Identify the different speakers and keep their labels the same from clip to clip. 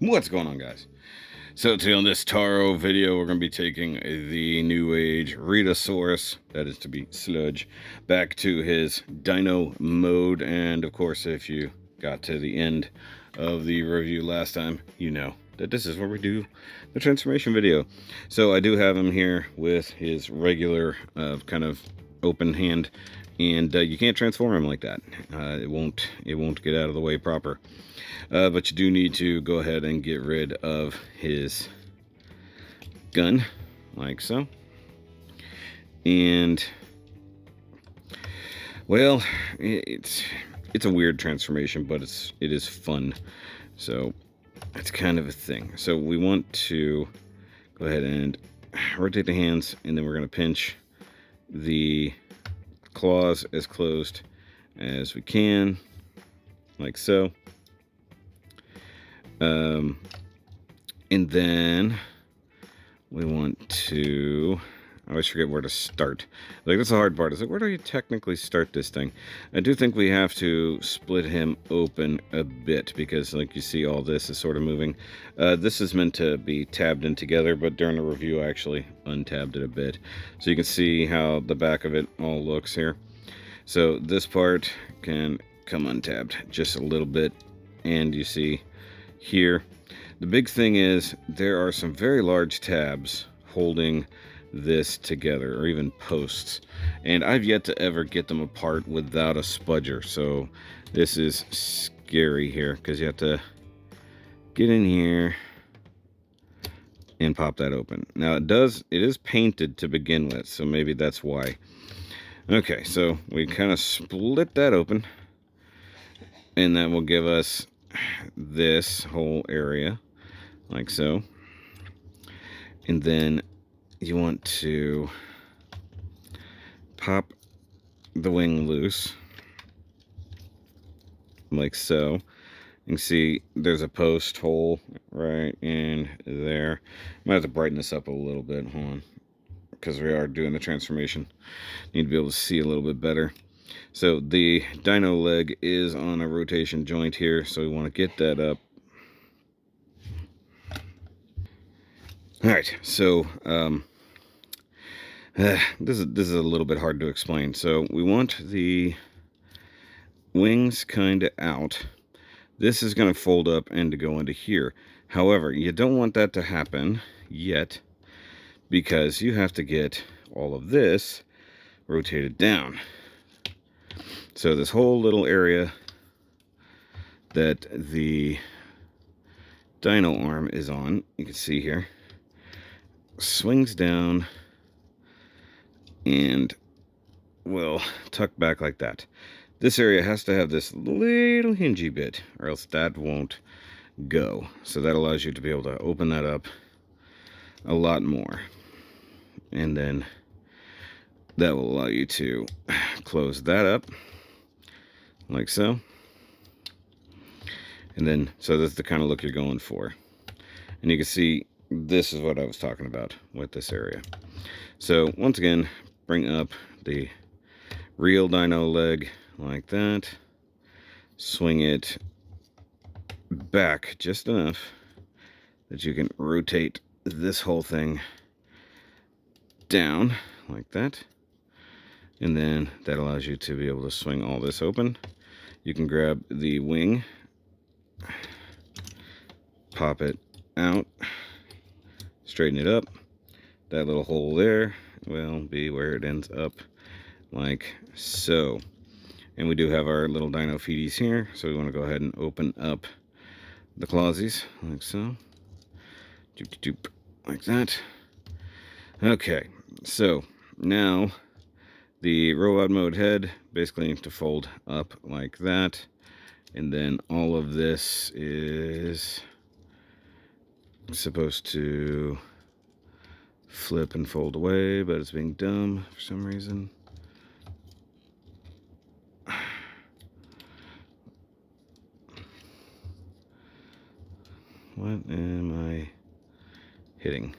Speaker 1: What's going on, guys? So today on this T.A.R.O video, we're going to be taking the Newage Rhedosaurus, that is to be Sludge, back to his dino mode. And of course, if you got to the end of the review last time, you know that this is where we do the transformation video. So I do have him here with his regular kind of open hand, and you can't transform him like that. It won't get out of the way proper. But you do need to go ahead and get rid of his gun, like so. And, well, it's a weird transformation, but it is fun. So it's kind of a thing. So we want to go ahead and rotate the hands, and then we're going to pinch the claws as closed as we can, like so. And then we want to, I always forget where to start. Like, that's the hard part. It's like, where do you technically start this thing? I do think we have to split him open a bit, because like you see, all this is sort of moving. This is meant to be tabbed in together, but during the review I actually untabbed it a bit, so you can see how the back of it all looks here. So this part can come untabbed just a little bit, and you see here, the big thing is there are some very large tabs holding this together, or even posts, and I've yet to ever get them apart without a spudger. So this is scary here, because you have to get in here and pop that open. Now it is painted to begin with, so maybe that's why. Okay, so we kind of split that open, and that will give us this whole area, like so. And then you want to pop the wing loose, like so. You can see there's a post hole right in there. Might have to brighten this up a little bit, hold on, because we are doing the transformation. Need to be able to see a little bit better. So the dino leg is on a rotation joint here, so we want to get that up. Alright, so this is a little bit hard to explain. So we want the wings kind of out. This is going to fold up and to go into here. However, you don't want that to happen yet, because you have to get all of this rotated down. So this whole little area that the dino arm is on, you can see here, swings down and will tuck back like that. This area has to have this little hingy bit, or else that won't go. So that allows you to be able to open that up a lot more. And then that will allow you to close that up, like so. And then, so that's the kind of look you're going for. And you can see, this is what I was talking about with this area. So once again, bring up the real dino leg like that. Swing it back just enough that you can rotate this whole thing down like that. And then that allows you to be able to swing all this open. You can grab the wing, pop it out, straighten it up. That little hole there will be where it ends up, like so. And we do have our little dino feeties here, so we want to go ahead and open up the clawsies, like so. Doop, doop, doop, like that. Okay, so now the robot mode head basically needs to fold up like that. And then all of this is supposed to flip and fold away, but it's being dumb for some reason. What am I hitting?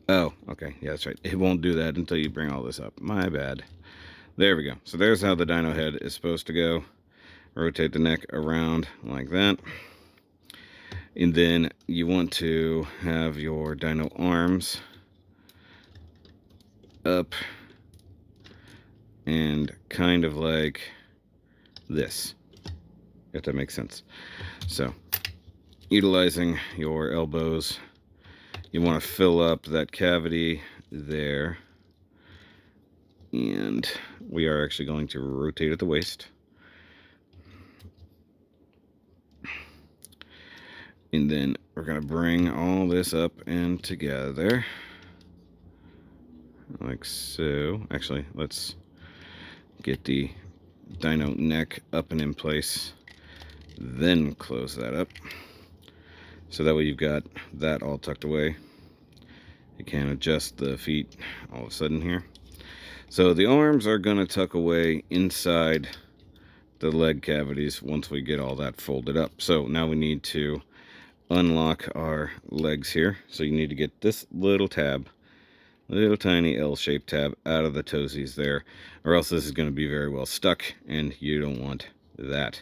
Speaker 1: Oh, okay. Yeah, that's right. It won't do that until you bring all this up. My bad. There we go. So there's how the dino head is supposed to go. Rotate the neck around like that. And then you want to have your dyno arms up and kind of like this, if that makes sense. So, utilizing your elbows, you want to fill up that cavity there. And we are actually going to rotate at the waist. And then we're going to bring all this up and together. Like so. Actually, let's get the dyno neck up and in place. Then close that up. So that way you've got that all tucked away. You can adjust the feet all of a sudden here. So the arms are going to tuck away inside the leg cavities once we get all that folded up. So now we need to unlock our legs here. So you need to get this little tab, little tiny L-shaped tab out of the toesies there, or else this is going to be very well stuck and you don't want that.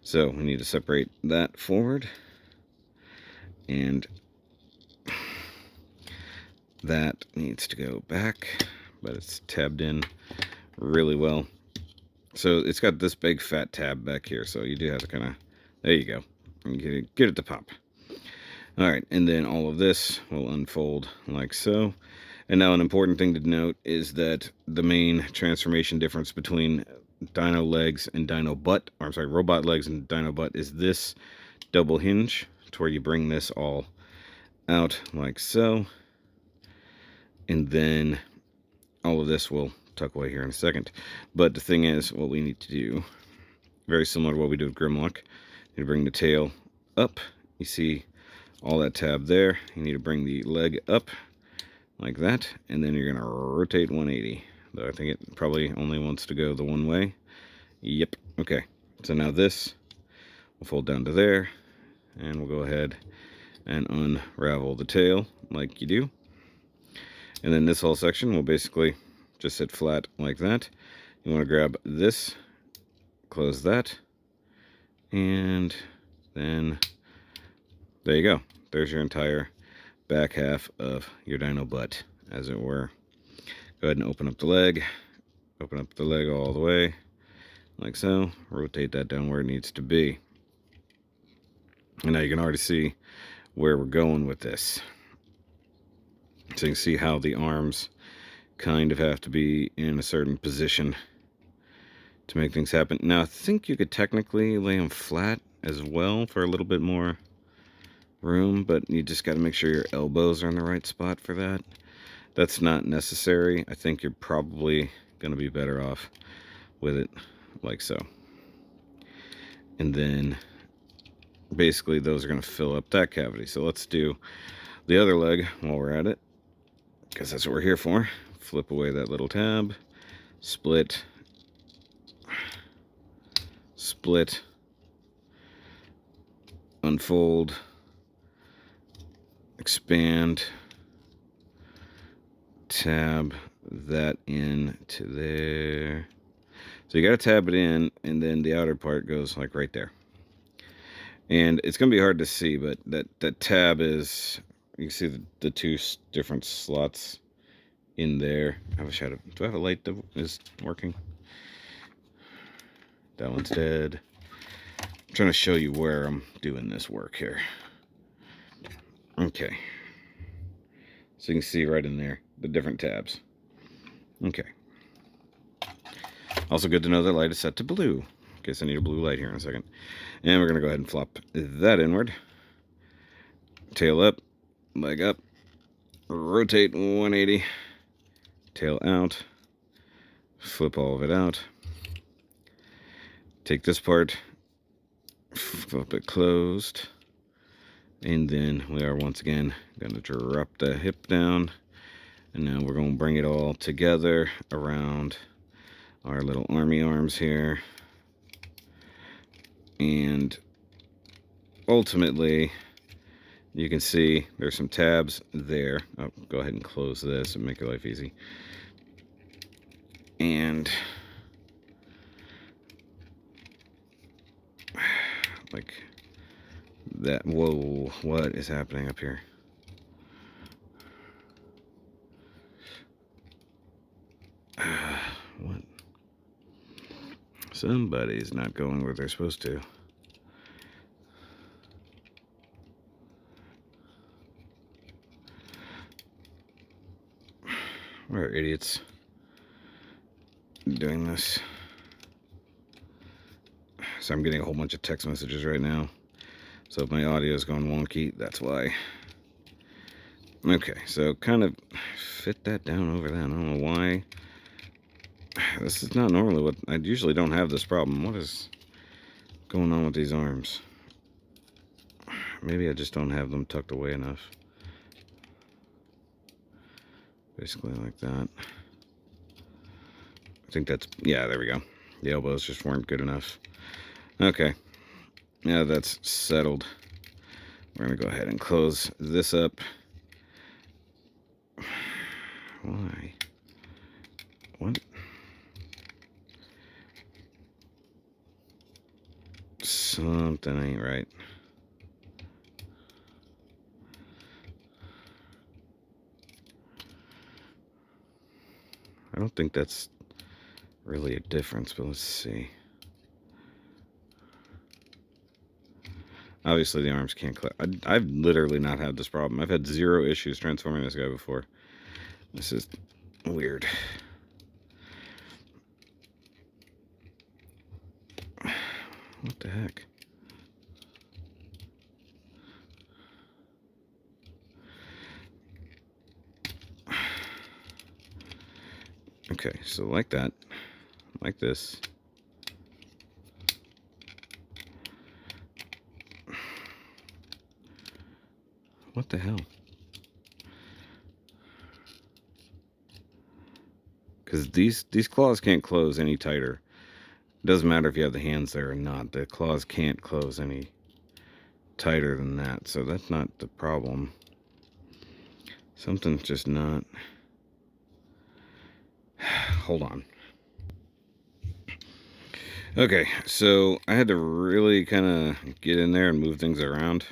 Speaker 1: So we need to separate that forward, and that needs to go back, but it's tabbed in really well. So it's got this big fat tab back here, so you do have to kind of, there you go, and get it to pop. Alright, and then all of this will unfold like so. And now an important thing to note is that the main transformation difference between dyno legs and dyno butt, or I'm sorry, robot legs and dyno butt, is this double hinge, to where you bring this all out like so. And then all of this will tuck away here in a second. But the thing is, what we need to do, very similar to what we did with Grimlock, you bring the tail up. You see all that tab there. You need to bring the leg up like that, and then you're going to rotate 180. Though I think it probably only wants to go the one way. Yep. Okay. So now this will fold down to there, and we'll go ahead and unravel the tail like you do. And then this whole section will basically just sit flat like that. You want to grab this, close that, and then there you go. There's your entire back half of your dyno butt, as it were. Go ahead and open up the leg. Open up the leg all the way, like so. Rotate that down where it needs to be. And now you can already see where we're going with this. So you can see how the arms kind of have to be in a certain position to make things happen. Now, I think you could technically lay them flat as well for a little bit more room, but you just got to make sure your elbows are in the right spot for that. That's not necessary. I think you're probably going to be better off with it like so. And then basically those are going to fill up that cavity. So let's do the other leg while we're at it, because that's what we're here for. Flip away that little tab, split, split, unfold, expand, tab that in to there. So you got to tab it in, and then the outer part goes like right there. And it's going to be hard to see, but that tab is, you can see the two different slots in there. I wish I had do I have a light that is working? That one's dead. I'm trying to show you where I'm doing this work here. Okay. So you can see right in there the different tabs. Okay. Also good to know that light is set to blue, in case I need a blue light here in a second. And we're going to go ahead and flop that inward. Tail up, leg up, rotate 180, tail out, flip all of it out. Take this part, flip it closed, and then we are once again going to drop the hip down. And now we're going to bring it all together around our little army arms here. And ultimately, you can see there's some tabs there. I'll go ahead and close this and make your life easy. And like that. Whoa, what is happening up here? What? Somebody's not going where they're supposed to. We're idiots doing this. So I'm getting a whole bunch of text messages right now. So if my audio is going wonky, that's why. Okay, so kind of fit that down over that. I don't know why. This is not normally what... I usually don't have this problem. What is going on with these arms? Maybe I just don't have them tucked away enough. Basically like that. I think that's... Yeah, there we go. The elbows just weren't good enough. Okay. Now that's settled. We're going to go ahead and close this up. Why? What? Something ain't right. I don't think that's really a difference, but let's see. Obviously, the arms can't clip. I've literally not had this problem. I've had 0 issues transforming this guy before. This is weird. What the heck? Okay, so like that. Like this. What the hell? Because these claws can't close any tighter. It doesn't matter if you have the hands there or not. The claws can't close any tighter than that. So that's not the problem. Something's just not... Hold on. Okay, so I had to really kind of get in there and move things around.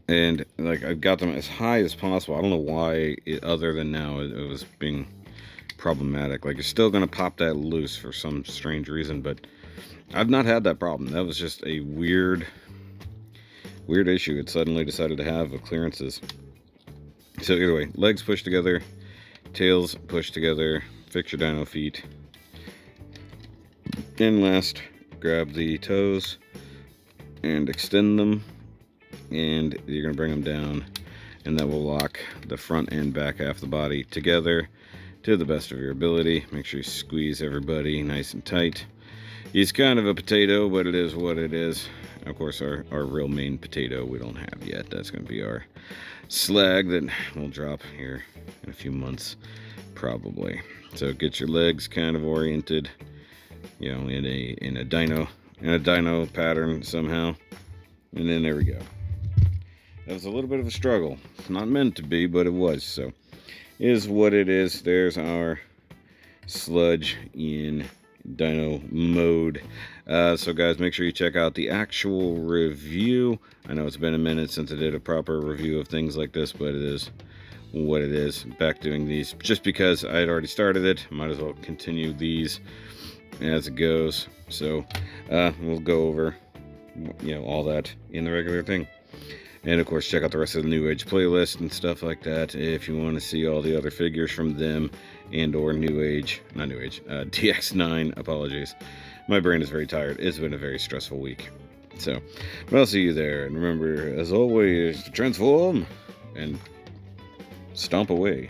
Speaker 1: And like I got them as high as possible. I don't know why, other than now, it was being problematic. Like, you're still going to pop that loose for some strange reason, but I've not had that problem. That was just a weird issue it suddenly decided to have of clearances. So either way, legs pushed together, tails pushed together, fix your dino feet. And last, grab the toes and extend them, and you're going to bring them down, and that will lock the front and back half of the body together to the best of your ability. Make sure you squeeze everybody nice and tight. He's kind of a potato, but it is what it is. Of course, our real main potato we don't have yet. That's going to be our slag that will drop here in a few months, probably. So get your legs kind of oriented, you know, in a dino pattern somehow, and then there we go. That was a little bit of a struggle. It's not meant to be, but it was. So is what it is. There's our Sludge in dino mode. So guys, make sure you check out the actual review. I know it's been a minute since I did a proper review of things like this, but it is what it is. Back doing these just because I had already started it. Might as well continue these as it goes. So we'll go over, you know, all that in the regular thing. And of course, check out the rest of the Newage playlist and stuff like that if you want to see all the other figures from them and or Newage, not Newage, DX9, apologies. My brain is very tired. It's been a very stressful week. So, but I'll see you there. And remember, as always, to transform and stomp away.